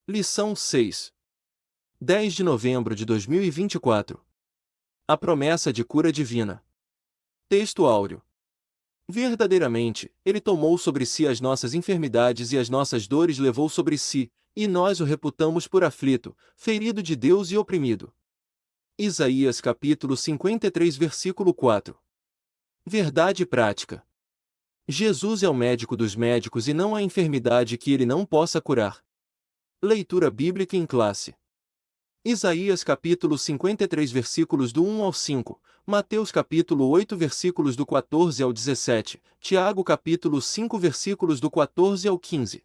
Lição 6. 10 de novembro de 2024. A promessa de cura divina. Texto áureo. Verdadeiramente, Ele tomou sobre si as nossas enfermidades e as nossas dores levou sobre si, e nós o reputamos por aflito, ferido de Deus e oprimido. Isaías capítulo 53 versículo 4. Verdade prática. Jesus é o médico dos médicos e não há enfermidade que Ele não possa curar. Leitura bíblica em classe. Isaías capítulo 53 versículos do 1 ao 5, Mateus capítulo 8 versículos do 14 ao 17, Tiago capítulo 5 versículos do 14 ao 15.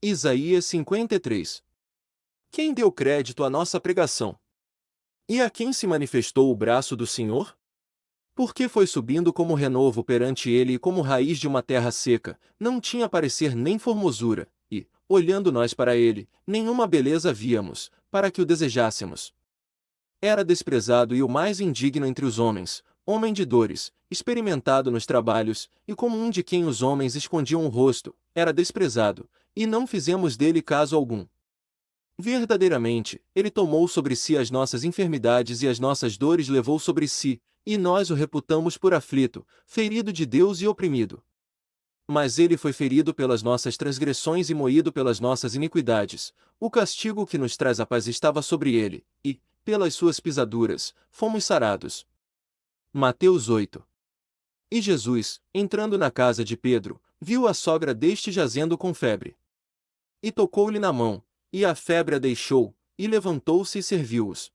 Isaías 53. Quem deu crédito à nossa pregação? E a quem se manifestou o braço do Senhor? Porque foi subindo como renovo perante ele e como raiz de uma terra seca, não tinha parecer nem formosura, e, olhando nós para ele, nenhuma beleza víamos, para que o desejássemos. Era desprezado e o mais indigno entre os homens, homem de dores, experimentado nos trabalhos, e como um de quem os homens escondiam o rosto, era desprezado, e não fizemos dele caso algum. Verdadeiramente, ele tomou sobre si as nossas enfermidades e as nossas dores levou sobre si, e nós o reputamos por aflito, ferido de Deus e oprimido. Mas ele foi ferido pelas nossas transgressões e moído pelas nossas iniquidades. O castigo que nos traz a paz estava sobre ele, e, pelas suas pisaduras, fomos sarados. Mateus 8. E Jesus, entrando na casa de Pedro, viu a sogra deste jazendo com febre. E tocou-lhe na mão, e a febre a deixou, e levantou-se e serviu-os.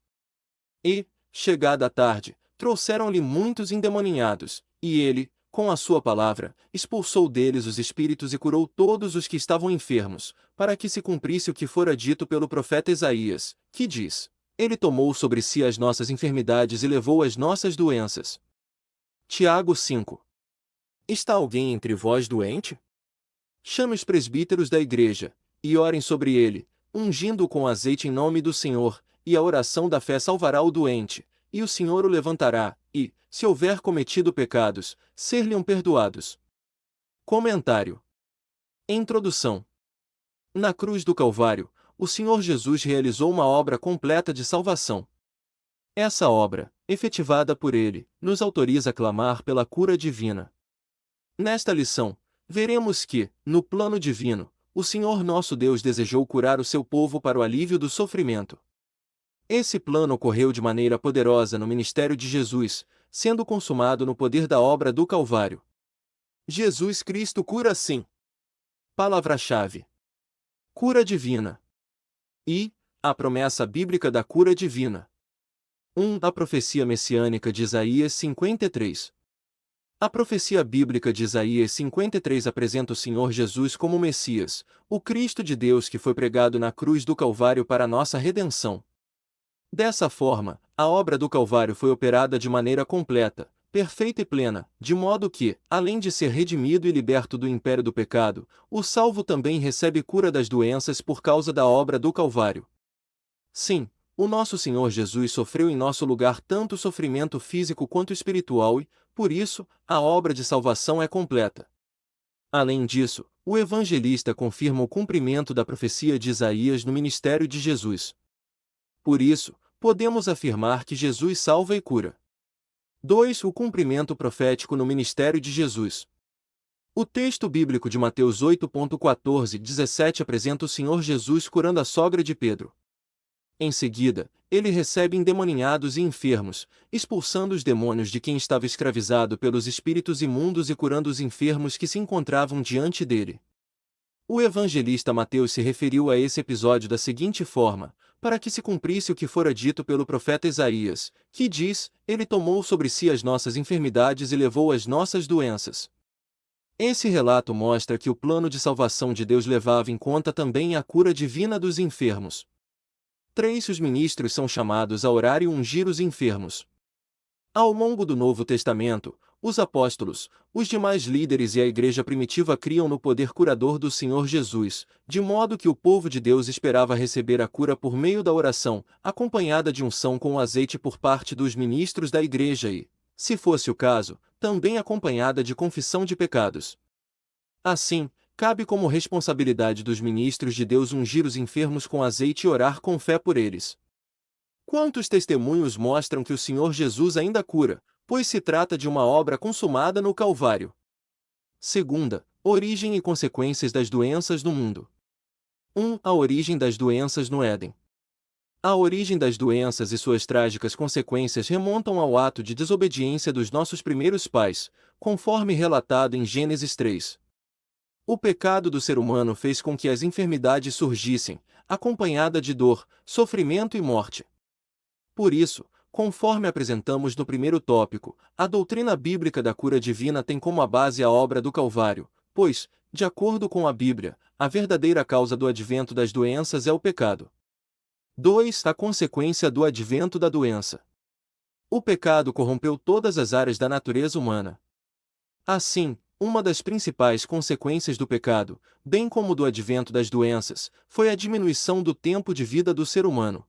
E, chegada a tarde, trouxeram-lhe muitos endemoninhados, e ele, com a sua palavra, expulsou deles os espíritos e curou todos os que estavam enfermos, para que se cumprisse o que fora dito pelo profeta Isaías, que diz: Ele tomou sobre si as nossas enfermidades e levou as nossas doenças. Tiago 5. Está alguém entre vós doente? Chame os presbíteros da igreja, e orem sobre ele, ungindo-o com azeite em nome do Senhor, e a oração da fé salvará o doente, e o Senhor o levantará, e, se houver cometido pecados, ser-lhe-ão perdoados. Comentário. Introdução. Na cruz do Calvário, o Senhor Jesus realizou uma obra completa de salvação. Essa obra, efetivada por ele, nos autoriza a clamar pela cura divina. Nesta lição, veremos que, no plano divino, o Senhor nosso Deus desejou curar o seu povo para o alívio do sofrimento. Esse plano ocorreu de maneira poderosa no ministério de Jesus, sendo consumado no poder da obra do Calvário. Jesus Cristo cura sim. Palavra-chave: cura divina. E a promessa bíblica da cura divina. 1. A profecia messiânica de Isaías 53. A profecia bíblica de Isaías 53 apresenta o Senhor Jesus como o Messias, o Cristo de Deus que foi pregado na cruz do Calvário para nossa redenção. Dessa forma, a obra do Calvário foi operada de maneira completa, perfeita e plena, de modo que, além de ser redimido e liberto do império do pecado, o salvo também recebe cura das doenças por causa da obra do Calvário. Sim, o nosso Senhor Jesus sofreu em nosso lugar tanto sofrimento físico quanto espiritual e, por isso, a obra de salvação é completa. Além disso, o evangelista confirma o cumprimento da profecia de Isaías no ministério de Jesus. Por isso, podemos afirmar que Jesus salva e cura. 2. O cumprimento profético no ministério de Jesus. O texto bíblico de Mateus 8.14-17 apresenta o Senhor Jesus curando a sogra de Pedro. Em seguida, ele recebe endemoninhados e enfermos, expulsando os demônios de quem estava escravizado pelos espíritos imundos e curando os enfermos que se encontravam diante dele. O evangelista Mateus se referiu a esse episódio da seguinte forma: para que se cumprisse o que fora dito pelo profeta Isaías, que diz: Ele tomou sobre si as nossas enfermidades e levou as nossas doenças. Esse relato mostra que o plano de salvação de Deus levava em conta também a cura divina dos enfermos. 3. Os ministros são chamados a orar e ungir os enfermos. Ao longo do Novo Testamento, os apóstolos, os demais líderes e a igreja primitiva criam no poder curador do Senhor Jesus, de modo que o povo de Deus esperava receber a cura por meio da oração, acompanhada de unção com azeite por parte dos ministros da igreja e, se fosse o caso, também acompanhada de confissão de pecados. Assim, cabe como responsabilidade dos ministros de Deus ungir os enfermos com azeite e orar com fé por eles. Quantos testemunhos mostram que o Senhor Jesus ainda cura, pois se trata de uma obra consumada no Calvário. Segunda, origem e consequências das doenças no mundo. 1. A origem das doenças no Éden. A origem das doenças e suas trágicas consequências remontam ao ato de desobediência dos nossos primeiros pais, conforme relatado em Gênesis 3. O pecado do ser humano fez com que as enfermidades surgissem, acompanhada de dor, sofrimento e morte. Por isso, conforme apresentamos no primeiro tópico, a doutrina bíblica da cura divina tem como a base a obra do Calvário, pois, de acordo com a Bíblia, a verdadeira causa do advento das doenças é o pecado. 2. A consequência do advento da doença. O pecado corrompeu todas as áreas da natureza humana. Assim, uma das principais consequências do pecado, bem como do advento das doenças, foi a diminuição do tempo de vida do ser humano.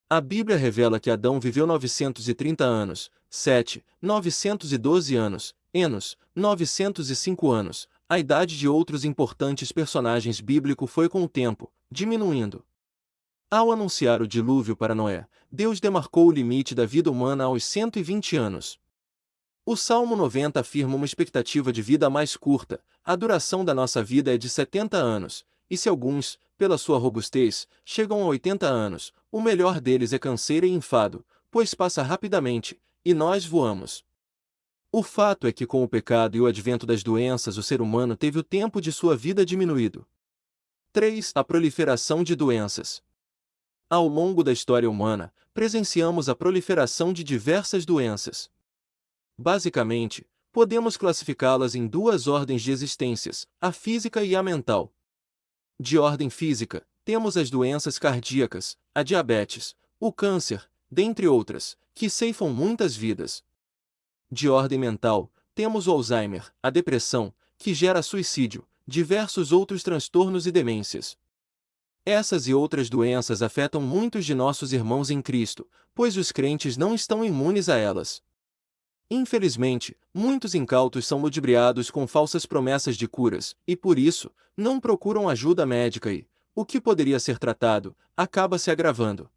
A Bíblia revela que Adão viveu 930 anos, Sete, 912 anos, Enos, 905 anos. A idade de outros importantes personagens bíblicos foi com o tempo, diminuindo. Ao anunciar o dilúvio para Noé, Deus demarcou o limite da vida humana aos 120 anos. O Salmo 90 afirma uma expectativa de vida mais curta, a duração da nossa vida é de 70 anos, e se alguns, pela sua robustez, chegam a 80 anos, o melhor deles é canseira e enfado, pois passa rapidamente, e nós voamos. O fato é que com o pecado e o advento das doenças o ser humano teve o tempo de sua vida diminuído. 3. A proliferação de doenças. Ao longo da história humana, presenciamos a proliferação de diversas doenças. Basicamente, podemos classificá-las em duas ordens de existências, a física e a mental. De ordem física, temos as doenças cardíacas, a diabetes, o câncer, dentre outras, que ceifam muitas vidas. De ordem mental, temos o Alzheimer, a depressão, que gera suicídio, diversos outros transtornos e demências. Essas e outras doenças afetam muitos de nossos irmãos em Cristo, pois os crentes não estão imunes a elas. Infelizmente, muitos incautos são ludibriados com falsas promessas de curas, e por isso, não procuram ajuda médica e, o que poderia ser tratado, acaba se agravando.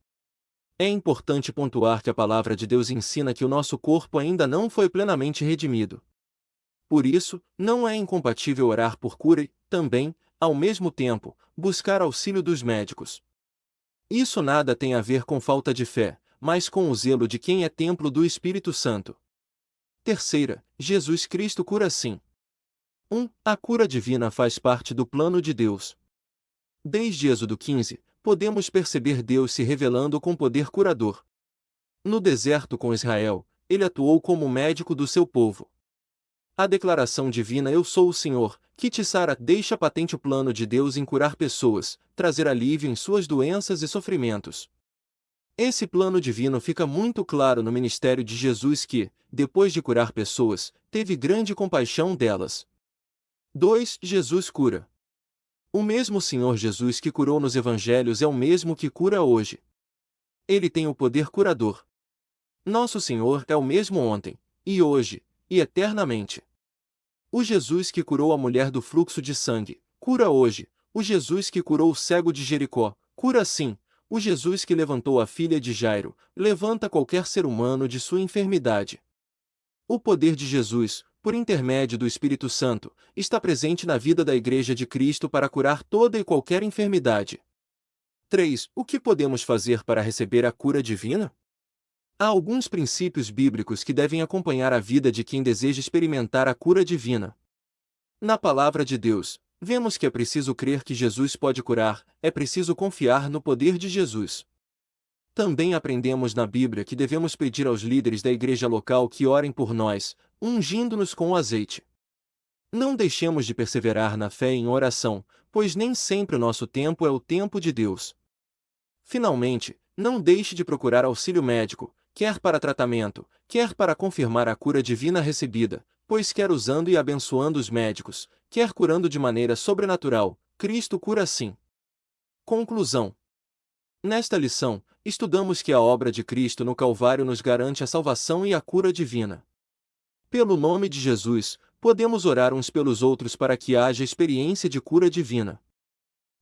É importante pontuar que a palavra de Deus ensina que o nosso corpo ainda não foi plenamente redimido. Por isso, não é incompatível orar por cura e, também, ao mesmo tempo, buscar auxílio dos médicos. Isso nada tem a ver com falta de fé, mas com o zelo de quem é templo do Espírito Santo. Terceira, Jesus Cristo cura sim. 1. A cura divina faz parte do plano de Deus. Desde Êxodo 15, podemos perceber Deus se revelando com poder curador. No deserto com Israel, ele atuou como médico do seu povo. A declaração divina "Eu sou o Senhor", que te sara, deixa patente o plano de Deus em curar pessoas, trazer alívio em suas doenças e sofrimentos. Esse plano divino fica muito claro no ministério de Jesus que, depois de curar pessoas, teve grande compaixão delas. 2. Jesus cura. O mesmo Senhor Jesus que curou nos evangelhos é o mesmo que cura hoje. Ele tem o poder curador. Nosso Senhor é o mesmo ontem, e hoje, e eternamente. O Jesus que curou a mulher do fluxo de sangue, cura hoje. O Jesus que curou o cego de Jericó, cura sim. O Jesus que levantou a filha de Jairo, levanta qualquer ser humano de sua enfermidade. O poder de Jesus, por intermédio do Espírito Santo, está presente na vida da Igreja de Cristo para curar toda e qualquer enfermidade. 3. O que podemos fazer para receber a cura divina? Há alguns princípios bíblicos que devem acompanhar a vida de quem deseja experimentar a cura divina. Na palavra de Deus, vemos que é preciso crer que Jesus pode curar, é preciso confiar no poder de Jesus. Também aprendemos na Bíblia que devemos pedir aos líderes da igreja local que orem por nós, ungindo-nos com o azeite. Não deixemos de perseverar na fé e em oração, pois nem sempre o nosso tempo é o tempo de Deus. Finalmente, não deixe de procurar auxílio médico, quer para tratamento, quer para confirmar a cura divina recebida, pois quer usando e abençoando os médicos, quer curando de maneira sobrenatural, Cristo cura sim. Conclusão. Nesta lição, estudamos que a obra de Cristo no Calvário nos garante a salvação e a cura divina. Pelo nome de Jesus, podemos orar uns pelos outros para que haja experiência de cura divina.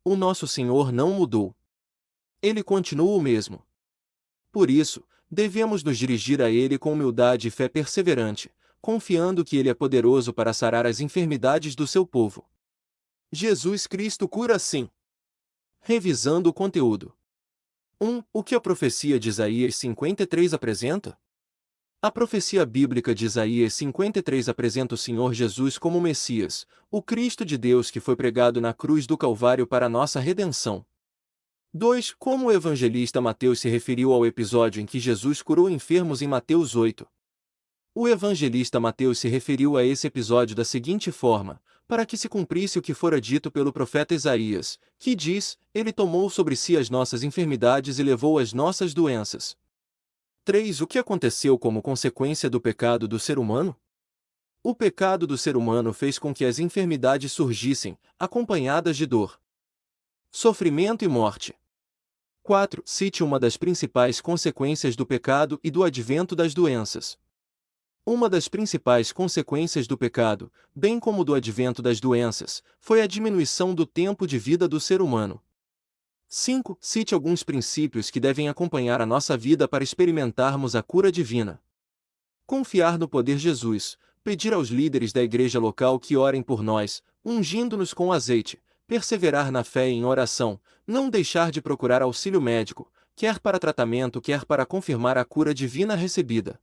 O nosso Senhor não mudou. Ele continua o mesmo. Por isso, devemos nos dirigir a Ele com humildade e fé perseverante, confiando que Ele é poderoso para sarar as enfermidades do seu povo. Jesus Cristo cura sim. Revisando o conteúdo. 1. O que a profecia de Isaías 53 apresenta? A profecia bíblica de Isaías 53 apresenta o Senhor Jesus como o Messias, o Cristo de Deus que foi pregado na cruz do Calvário para nossa redenção. 2. Como o evangelista Mateus se referiu ao episódio em que Jesus curou enfermos em Mateus 8? O evangelista Mateus se referiu a esse episódio da seguinte forma: para que se cumprisse o que fora dito pelo profeta Isaías, que diz: Ele tomou sobre si as nossas enfermidades e levou as nossas doenças. 3. O que aconteceu como consequência do pecado do ser humano? O pecado do ser humano fez com que as enfermidades surgissem, acompanhadas de dor, sofrimento e morte. 4. Cite uma das principais consequências do pecado e do advento das doenças. Uma das principais consequências do pecado, bem como do advento das doenças, foi a diminuição do tempo de vida do ser humano. 5. Cite alguns princípios que devem acompanhar a nossa vida para experimentarmos a cura divina. Confiar no poder de Jesus, pedir aos líderes da igreja local que orem por nós, ungindo-nos com azeite, perseverar na fé e em oração, não deixar de procurar auxílio médico, quer para tratamento quer para confirmar a cura divina recebida.